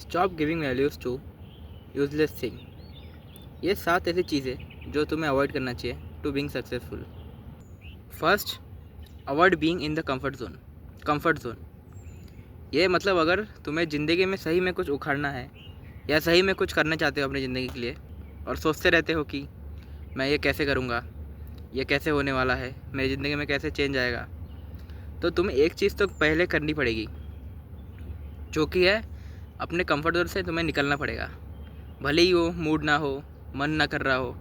Stop giving values to useless thing. ये 7 ऐसी चीज़ें जो तुम्हें अवॉइड करना चाहिए to being successful. First, avoid being in the comfort zone. ये मतलब अगर तुम्हें ज़िंदगी में सही में कुछ उखाड़ना है या सही में कुछ करना चाहते हो अपनी ज़िंदगी के लिए और सोचते रहते हो कि मैं ये कैसे करूँगा, ये कैसे होने वाला है, मेरी ज़िंदगी में कैसे चेंज आएगा, तो तुम्हें एक चीज़ तो पहले करनी पड़ेगी, जो कि है अपने कंफर्ट जोन से तुम्हें निकलना पड़ेगा। भले ही वो मूड ना हो, मन ना कर रहा हो,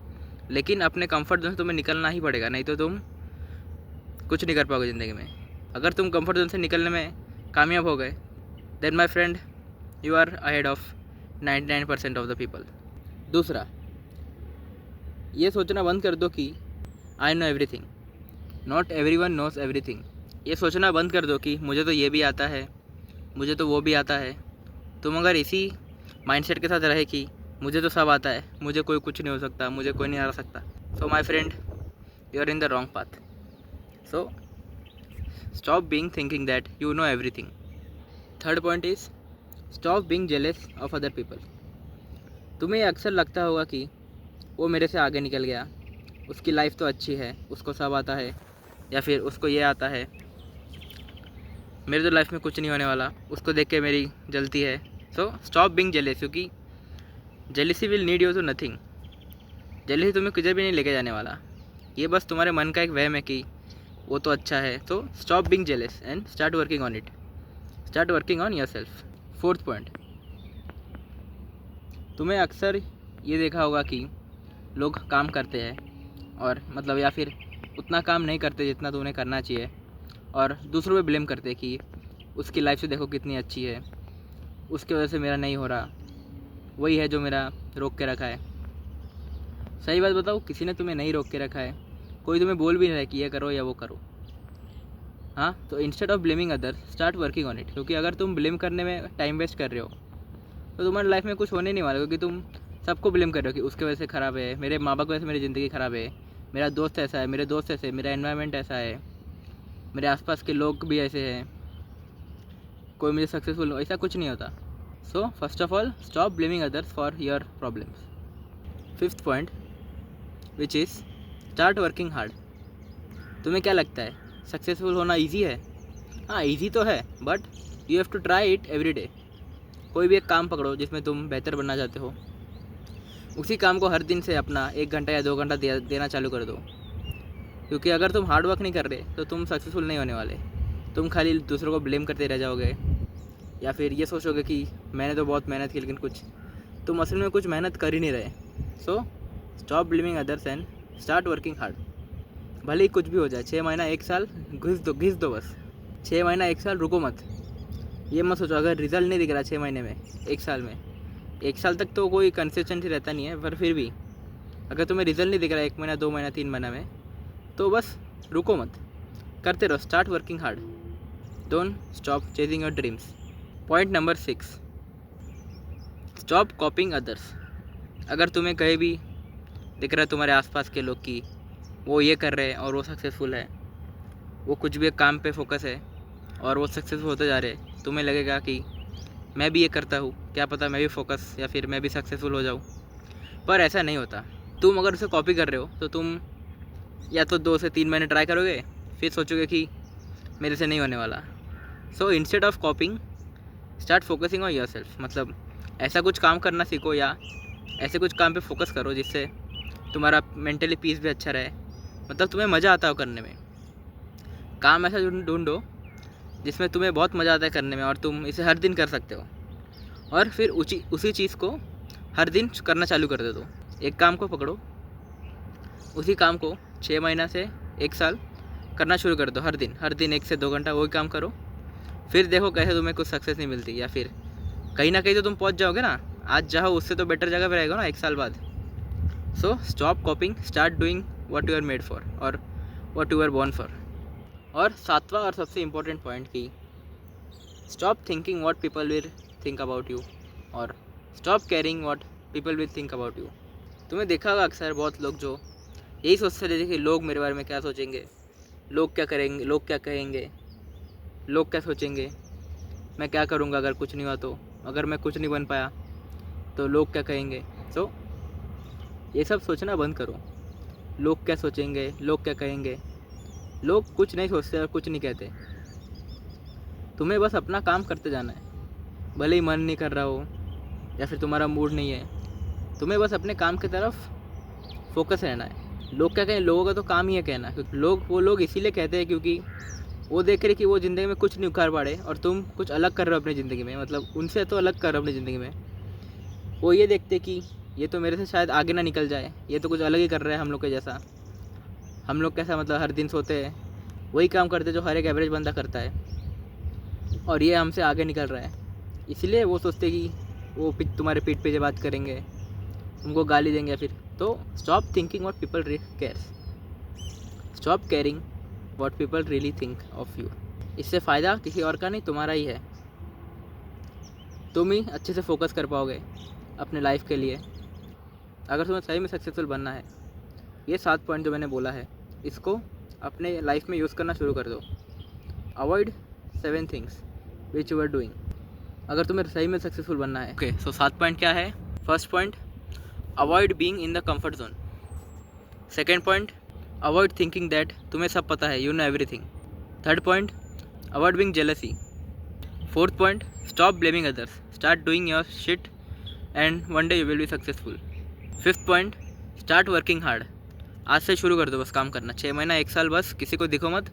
लेकिन अपने कंफर्ट जोन से तुम्हें निकलना ही पड़ेगा, नहीं तो तुम कुछ नहीं कर पाओगे ज़िंदगी में। अगर तुम कंफर्ट जोन से निकलने में कामयाब हो गए, then my friend you are ahead of 99% of the people. दूसरा, ये सोचना बंद कर दो कि I know everything, not everyone knows everything. ये सोचना बंद कर दो कि मुझे तो ये भी आता है, मुझे तो वो भी आता है। तुम अगर इसी माइंडसेट के साथ रहे कि मुझे तो सब आता है, मुझे कोई कुछ नहीं हो सकता, मुझे कोई नहीं हरा सकता, so my friend you are in the wrong path. So stop being thinking that you know everything. Third point is stop being jealous of other people. तुम्हें अक्सर लगता होगा कि वो मेरे से आगे निकल गया, उसकी लाइफ तो अच्छी है, उसको सब आता है, या फिर उसको ये आता है, मेरे तो लाइफ में कुछ नहीं होने वाला, उसको देख के मेरी जलती है। सो स्टॉप बीइंग जेलस, क्योंकि jealousy will need you to nothing. Jealousy तुम्हें किधर भी नहीं लेके जाने वाला, ये बस तुम्हारे मन का एक वहम है कि वो तो अच्छा है। तो stop being jealous and start working on it, start working on yourself. Fourth point, तुम्हें अक्सर ये देखा होगा कि लोग काम करते हैं और मतलब या फिर उतना काम नहीं करते जितना तो उन्हें करना चाहिए, और दूसरों पे ब्लेम करते हैं कि उसकी लाइफ से देखो कितनी अच्छी है, उसकी वजह से मेरा नहीं हो रहा, वही है जो मेरा रोक के रखा है। सही बात बताओ, किसी ने तुम्हें नहीं रोक के रखा है, कोई तुम्हें बोल भी नहीं रहा है कि ये करो या वो करो। हाँ, तो instead of blaming others start working on it. क्योंकि अगर तुम ब्लेम करने में टाइम वेस्ट कर रहे हो तो तुम्हारी लाइफ में कुछ होने नहीं वाला, क्योंकि तुम सबको ब्लेम कर रहे हो कि उसके वजह से ख़राब है, मेरे माँ बाप की वजह से मेरी ज़िंदगी ख़राब है, मेरा दोस्त ऐसा है, मेरे दोस्त ऐसे, मेरा एनवायरनमेंट ऐसा है, मेरे आसपास के लोग भी ऐसे हैं, कोई मुझे सक्सेसफुल हो, ऐसा कुछ नहीं होता। So first of all stop blaming others for your problems. Fifth point which is start working hard. तुम्हें क्या लगता है सक्सेसफुल होना ईजी है? हाँ, ईजी तो है, but you have to try it every day. कोई भी एक काम पकड़ो जिसमें तुम बेहतर बनना चाहते हो, उसी काम को हर दिन से अपना 1 घंटा या 2 घंटा देना चालू कर दो। क्योंकि अगर तुम हार्ड वर्क नहीं कर रहे तो तुम सक्सेसफुल नहीं होने वाले। तुम खाली दूसरों को ब्लेम करते रह जाओगे, या फिर ये सोचोगे कि मैंने तो बहुत मेहनत की, लेकिन तुम असल में कुछ मेहनत कर ही नहीं रहे। So stop blaming others and start working hard. भले ही कुछ भी हो जाए, 6 महीना 1 साल घिस दो बस। 6 महीना 1 साल रुको मत। ये मत सोचो अगर रिजल्ट नहीं दिख रहा 6 महीने में, 1 साल में, 1 साल तक तो कोई कंसिस्टेंसी रहता नहीं है, पर फिर भी अगर तुम्हें रिजल्ट नहीं दिख रहा 1 महीना, 2 महीना, 3 महीना में, तो बस रुको मत, करते रहो। Start working hard, don't stop chasing your dreams. Point number 6, stop कॉपिंग others. अगर तुम्हें कहीं भी दिख रहा है तुम्हारे आसपास के लोग कि वो ये कर रहे हैं और वो सक्सेसफुल है, वो कुछ भी एक काम पे फोकस है और वो सक्सेसफुल होते जा रहे हैं, तुम्हें लगेगा कि मैं भी ये करता हूँ, क्या पता मैं भी फोकस या फिर मैं भी सक्सेसफुल हो जाऊँ। पर ऐसा नहीं होता। तुम अगर उसे कॉपी कर रहे हो तो तुम या तो 2 से 3 महीने ट्राई करोगे, फिर सोचोगे कि मेरे से नहीं होने वाला। So instead of कॉपिंग start focusing on yourself. मतलब ऐसा कुछ काम करना सीखो या ऐसे कुछ काम पे फोकस करो जिससे तुम्हारा मेंटली पीस भी अच्छा रहे, मतलब तुम्हें मज़ा आता हो करने में। काम ऐसा ढूंढो जिसमें तुम्हें बहुत मज़ा आता है करने में और तुम इसे हर दिन कर सकते हो, और फिर उसी चीज़ को हर दिन करना चालू कर दो। एक काम को पकड़ो, उसी काम को 6 महीना से 1 साल करना शुरू कर दो। हर दिन 1 से 2 घंटा वही काम करो, फिर देखो कैसे तुम्हें कुछ सक्सेस नहीं मिलती, या फिर कहीं ना कहीं तो तुम पहुंच जाओगे ना। आज जाओ उससे तो बेटर जगह पे रहेगा ना 1 साल बाद। So stop copying, start doing what you are made for और what you are born for. और 7वां और सबसे इम्पोर्टेंट पॉइंट की stop thinking what people will think about you और stop caring what people will think about you. तुम्हें देखा होगा अक्सर बहुत लोग जो यही सोचते रहते कि लोग मेरे बारे में क्या सोचेंगे, लोग क्या करेंगे, लोग क्या कहेंगे, लोग क्या सोचेंगे, मैं क्या करूँगा अगर कुछ नहीं हुआ तो, अगर मैं कुछ नहीं बन पाया तो लोग क्या कहेंगे। सो ये सब सोचना बंद करो। लोग क्या सोचेंगे, लोग क्या कहेंगे। लोग कुछ नहीं सोचते और कुछ नहीं कहते। तुम्हें बस अपना काम करते जाना है। भले ही मन नहीं कर रहा हो या फिर तुम्हारा मूड नहीं है, तुम्हें बस अपने काम की तरफ फोकस रहना है। लोग क्या कहें, लोगों का तो काम ही है कहना। क्योंकि लोग इसीलिए कहते हैं क्योंकि वो देख रहे कि वो ज़िंदगी में कुछ नहीं उखाड़ पाड़े और तुम कुछ अलग कर रहे हो अपनी ज़िंदगी में, मतलब उनसे तो अलग कर रहे हो अपनी ज़िंदगी में। वो ये देखते कि ये तो मेरे से शायद आगे ना निकल जाए, ये तो कुछ अलग ही कर रहा है हम लोग के जैसा। हम लोग कैसा, मतलब हर दिन सोते हैं, वही काम करते जो हर एक एवरेज बंदा करता है, और ये हमसे आगे निकल रहा है। इसलिए वो सोचते कि वो तुम्हारे पीठ पे जो बात करेंगे, तुमको गाली देंगे या फिर। तो stop thinking what people cares, stop caring what people really think of you. इससे फ़ायदा किसी और का नहीं, तुम्हारा ही है। तुम ही अच्छे से फोकस कर पाओगे अपने लाइफ के लिए। अगर तुम्हें सही में सक्सेसफुल बनना है, ये 7 पॉइंट जो मैंने बोला है, इसको अपने लाइफ में यूज़ करना शुरू कर दो। Avoid 7 things which you are doing, अगर तुम्हें सही में सक्सेसफुल बनना है। ओके, सो 7 पॉइंट क्या है। First point, avoid being in the comfort zone. Second point, avoid thinking that तुम्हें सब पता है, you know everything. Third point, avoid being jealousy. Fourth point, stop blaming others, start doing your shit and one day you will be successful. Fifth point, start working hard. आज से शुरू कर दो बस काम करना। 6 महीना 1 साल बस किसी को दिखो मत,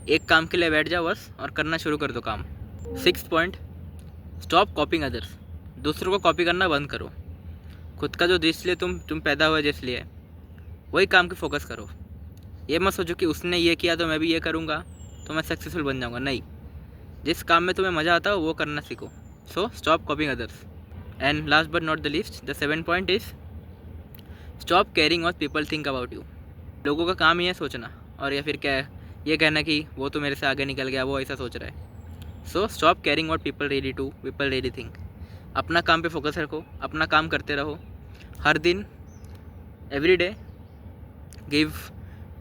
एक काम के लिए बैठ जाओ बस और करना शुरू कर दो काम। Sixth point, stop कॉपिंग others. दूसरों को कॉपी करना बंद करो। खुद का जो जिस लिए तुम पैदा हुए जिस लिए, वही काम की फोकस करो। ये मत सोचो कि उसने ये किया तो मैं भी ये करूँगा तो मैं सक्सेसफुल बन जाऊँगा। नहीं, जिस काम में तुम्हें मज़ा आता हो वो करना सीखो। सो stop कॉपिंग others. And last but not the least, the 7th point is stop caring what people think about you. लोगों का काम ही है सोचना, और या फिर क्या है, ये कहना कि वो तो मेरे से आगे निकल गया, वो ऐसा सोच रहा है। So stop caring what people really think. अपना काम पे फोकस रखो, अपना काम करते रहो हर दिन। Every day give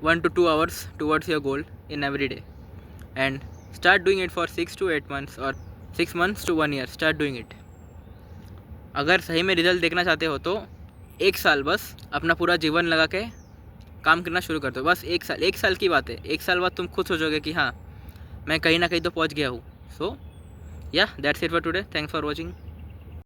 1 to 2 hours towards your goal in every day and start doing it for 6 to 8 months or 6 months to 1 year. Start doing it. अगर सही में रिजल्ट देखना चाहते हो तो 1 साल बस अपना पूरा जीवन लगा के काम करना शुरू कर दो। बस 1 साल की बात है। 1 साल बाद तुम खुद सोचोगे कि हाँ, मैं कहीं ना कहीं तो पहुंच गया हूँ। सो या that's it for today. Thanks for watching.